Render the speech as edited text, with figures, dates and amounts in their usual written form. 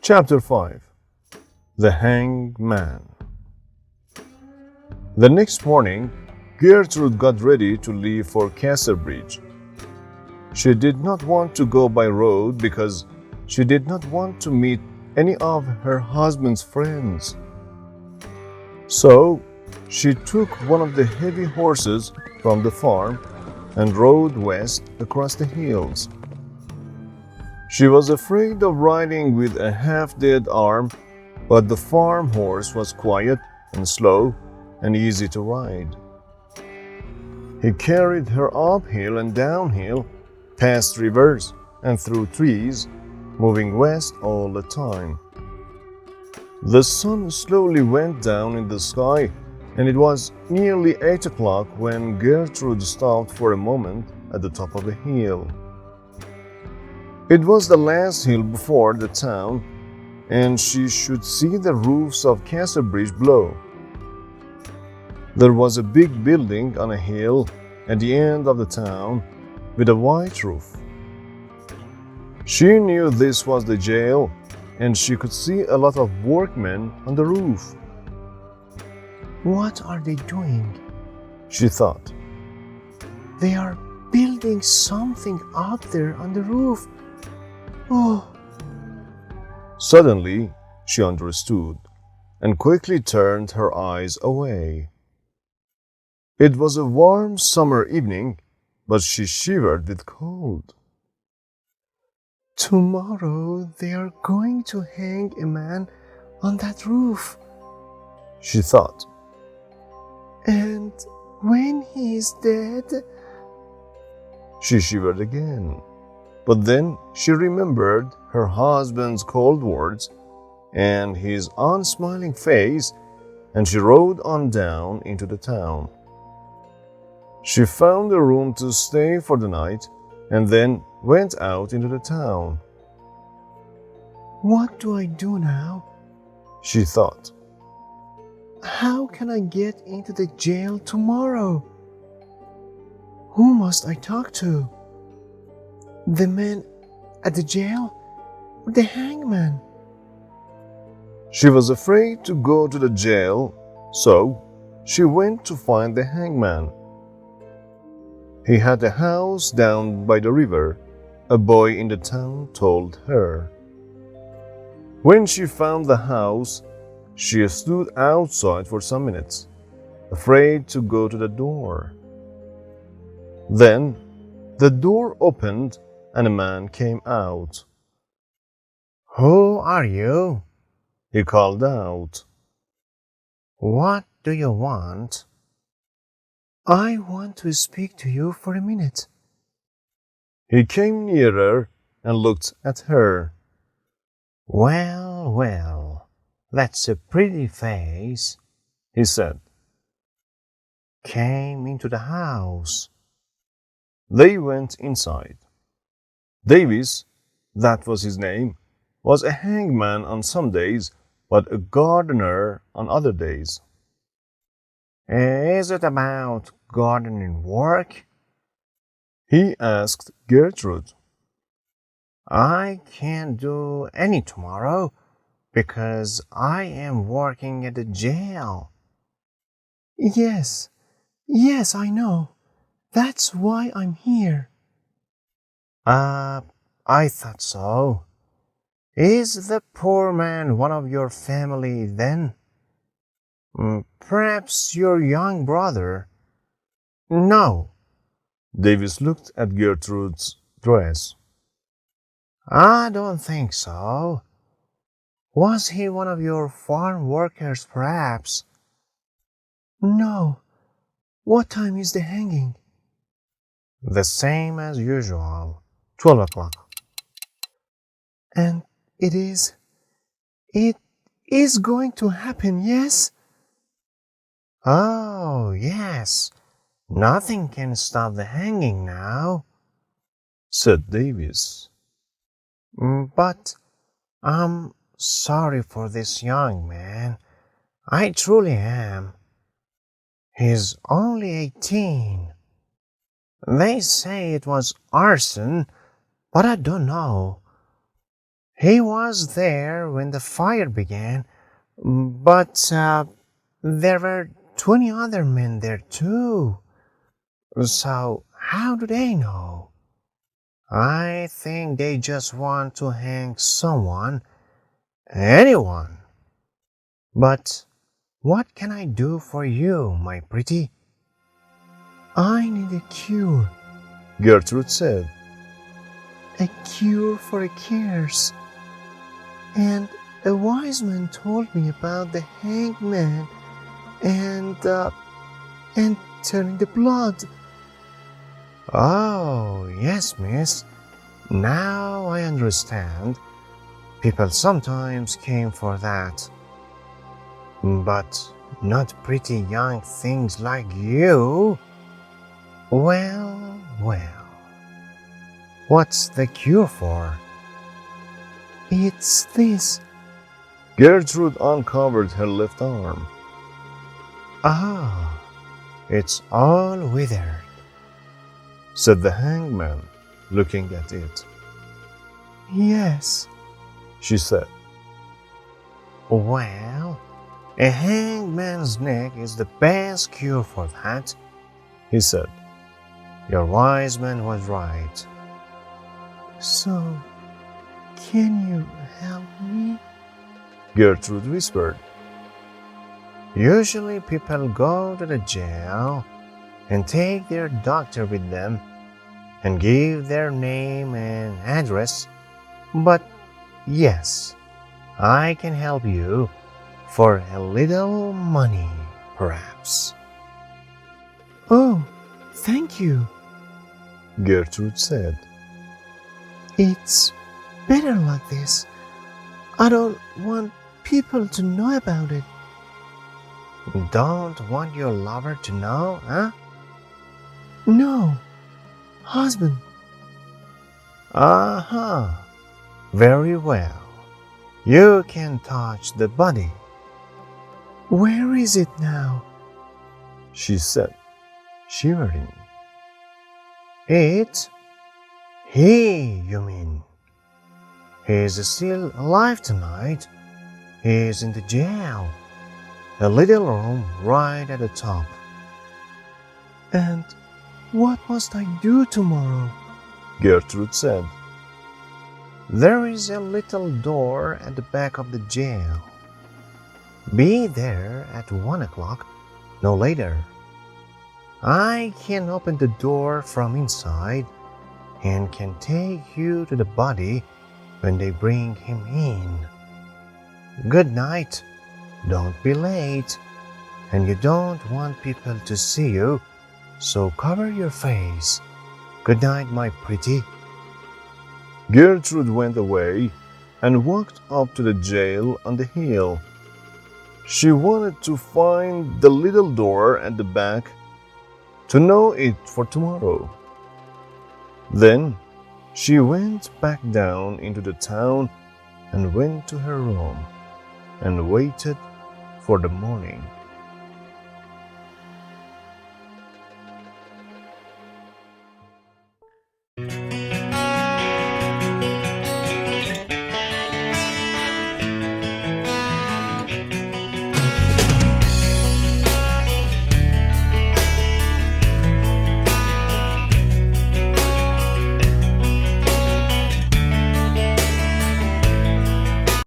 Chapter 5. The Hanged Man. The next morning, Gertrude got ready to leave for Casterbridge. She did not want to go by road because she did not want to meet any of her husband's friends. So, she took one of the heavy horses from the farm and rode west across the hills. She was afraid of riding with a half-dead arm, but the farm horse was quiet and slow and easy to ride. He carried her uphill and downhill, past rivers and through trees, moving west all the time. The sun slowly went down in the sky, and it was nearly 8 o'clock when Gertrude stopped for a moment at the top of a hill. It was the last hill before the town, and she should see the roofs of Casterbridge below. There was a big building on a hill at the end of the town with a white roof. She knew this was the jail, and she could see a lot of workmen on the roof. What are they doing? She thought. They are building something up there on the roof. Oh! Suddenly, she understood and quickly turned her eyes away. It was a warm summer evening, but she shivered with cold. Tomorrow they are going to hang a man on that roof, she thought. And when he is dead... She shivered again, but then she remembered her husband's cold words and his unsmiling face, and she rode on down into the town. She found a room to stay for the night and then went out into the town. What do I do now? She thought. How can I get into the jail tomorrow? Who must I talk to? The man at the jail or the hangman? She was afraid to go to the jail, so she went to find the hangman. He had a house down by the river, a boy in the town told her. When she found the house, she stood outside for some minutes, afraid to go to the door. Then the door opened and a man came out. "Who are you?" he called out. "What do you want?" I want to speak to you for a minute. He came nearer and looked at her. Well, well, that's a pretty face, he said. Came into the house. They went inside. Davis, that was his name, was a hangman on some days, but a gardener on other days. Is it about gardening work? He asked Gertrude. I can't do any tomorrow because I am working at the jail. Yes, I know. That's why I'm here. I thought so. Is the poor man one of your family then? Perhaps your young brother? No. Davis looked at Gertrude's dress. I don't think so. Was he one of your farm workers, perhaps? No. What time is the hanging? The same as usual, 12 o'clock. And it is going to happen, yes? Oh, yes. Nothing can stop the hanging now, said Davis. But I'm sorry for this young man. I truly am. He's only 18. They say it was arson, but I don't know. He was there when the fire began, but there were 20 other men there too. So how do they know? I think they just want to hang someone, anyone. But what can I do for you, my pretty? I need a cure. Gertrude said. A cure for a curse. And a wise man told me about the hanged man and turning the blood. Oh, yes, miss. Now I understand. People sometimes came for that. But not pretty young things like you. Well, well. What's the cure for? It's this. Gertrude uncovered her left arm. Ah, it's all withered, Said the hangman, looking at it. Yes. She said. Well, a hangman's neck is the best cure for that, He said. Your wise man was right. So, can you help me? Gertrude whispered. Usually people go to the jail and take their doctor with them and give their name and address. But yes, I can help you for a little money, perhaps. Oh, thank you. Gertrude said. It's better like this. I don't want people to know about it. Don't want your lover to know, huh? No, husband. Uh-huh. Very well. You can touch the body. Where is it now? She said, shivering. It? He, you mean? He's still alive tonight. He's in the jail. A little room right at the top. And what must I do tomorrow? Gertrude said. There is a little door at the back of the jail. Be there at 1 o'clock, no later. I can open the door from inside and can take you to the body when they bring him in. Good night. Don't be late. And you don't want people to see you, so cover your face. Good night, my pretty. Gertrude went away and walked up to the jail on the hill. She wanted to find the little door at the back to know it for tomorrow. Then she went back down into the town and went to her room and waited for the morning.